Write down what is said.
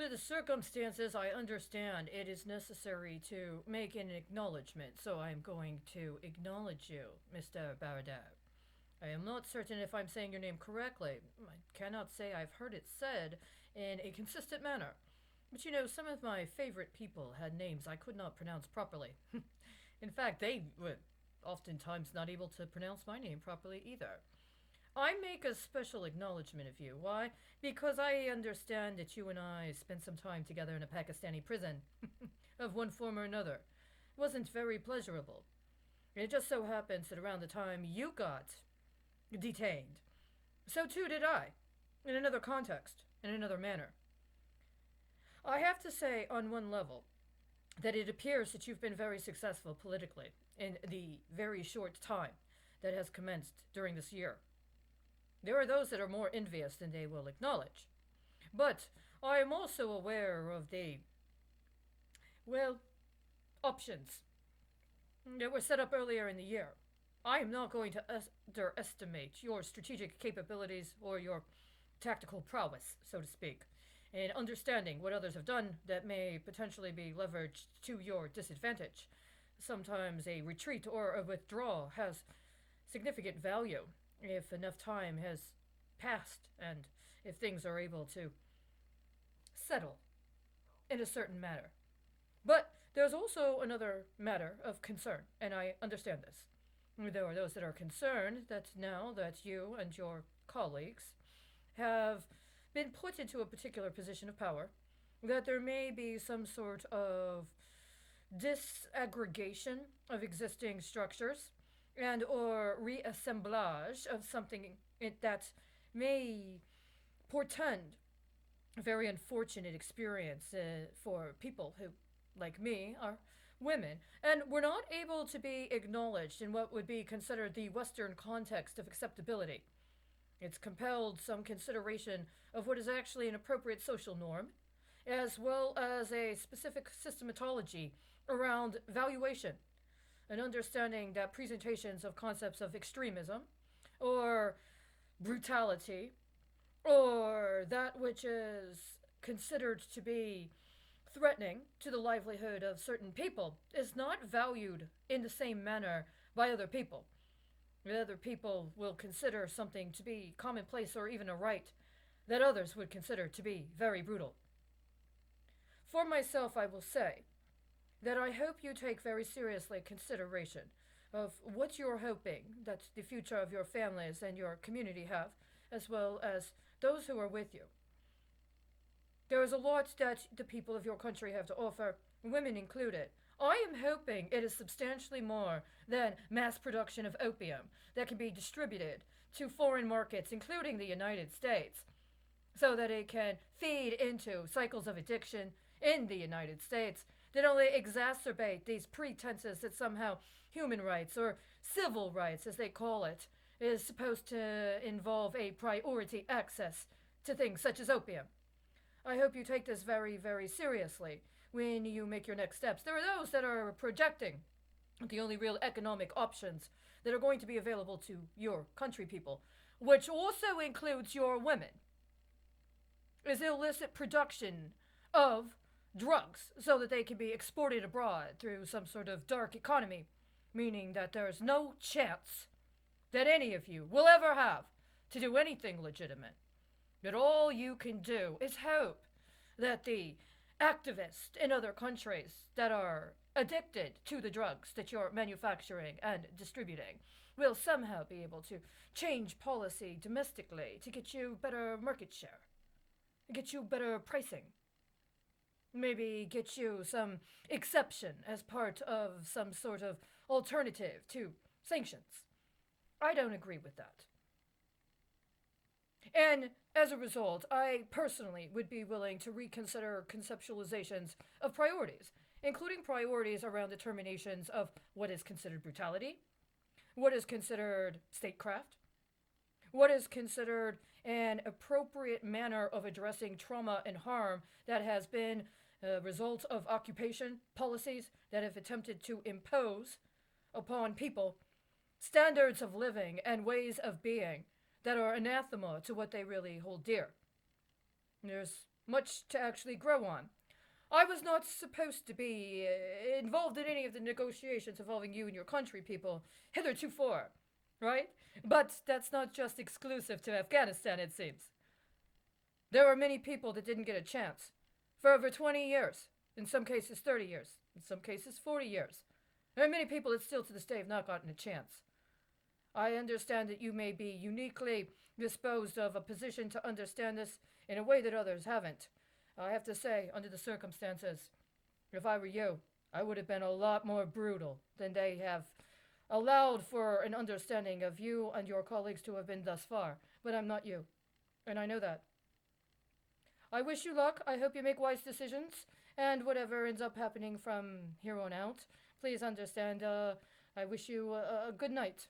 Under the circumstances, I understand it is necessary to make an acknowledgement, so I am going to acknowledge you, Mr. Baradar. I am not certain if I'm saying your name correctly. I cannot say I've heard it said in a consistent manner. But you know, some of my favorite people had names I could not pronounce properly. In fact, they were oftentimes not able to pronounce my name properly either. I make a special acknowledgement of you. Why? Because I understand that you and I spent some time together in a Pakistani prison of one form or another. It wasn't very pleasurable. It just so happens that around the time you got detained, so too did I, in another context, in another manner. I have to say, on one level, that it appears that you've been very successful politically in the very short time that has commenced during this year. There are those that are more envious than they will acknowledge. But I am also aware of the, well, options that were set up earlier in the year. I am not going to underestimate your strategic capabilities or your tactical prowess, so to speak, in understanding what others have done that may potentially be leveraged to your disadvantage. Sometimes a retreat or a withdrawal has significant value if enough time has passed and if things are able to settle in a certain manner. But there's also another matter of concern, and I understand this. There are those that are concerned that now that you and your colleagues have been put into a particular position of power, that there may be some sort of disaggregation of existing structures and or reassemblage of something that may portend a very unfortunate experience for people who, like me, are women, and were not able to be acknowledged in what would be considered the Western context of acceptability. It's compelled some consideration of what is actually an appropriate social norm, as well as a specific systematology around valuation, an understanding that presentations of concepts of extremism, or brutality, or that which is considered to be threatening to the livelihood of certain people is not valued in the same manner by other people. Other people will consider something to be commonplace or even a right that others would consider to be very brutal. For myself, I will say that I hope you take very seriously consideration of what you're hoping that the future of your families and your community have, as well as those who are with you. There is a lot that the people of your country have to offer, women included. I am hoping it is substantially more than mass production of opium that can be distributed to foreign markets, including the United States, so that it can feed into cycles of addiction in the United States that only exacerbate these pretenses that somehow human rights, or civil rights as they call it, is supposed to involve a priority access to things such as opium. I hope you take this very, very seriously when you make your next steps. There are those that are projecting the only real economic options that are going to be available to your country people, which also includes your women, is illicit production of drugs so that they can be exported abroad through some sort of dark economy, meaning that there's no chance that any of you will ever have to do anything legitimate. That all you can do is hope that the activists in other countries that are addicted to the drugs that you're manufacturing and distributing will somehow be able to change policy domestically to get you better market share, get you better pricing, maybe get you some exception as part of some sort of alternative to sanctions. I don't agree with that. And as a result, I personally would be willing to reconsider conceptualizations of priorities, including priorities around determinations of what is considered brutality, what is considered statecraft, what is considered an appropriate manner of addressing trauma and harm that has been a result of occupation policies that have attempted to impose upon people standards of living and ways of being that are anathema to what they really hold dear. There's much to actually grow on. I was not supposed to be involved in any of the negotiations involving you and your country people hitherto, right? But that's not just exclusive to Afghanistan, it seems. There were many people that didn't get a chance for over 20 years, in some cases 30 years, in some cases 40 years. There are many people that still to this day have not gotten a chance. I understand that you may be uniquely disposed of a position to understand this in a way that others haven't. I have to say, under the circumstances, if I were you, I would have been a lot more brutal than they have allowed for an understanding of you and your colleagues to have been thus far. But I'm not you, and I know that. I wish you luck. I hope you make wise decisions, and whatever ends up happening from here on out, please understand. I wish you a good night.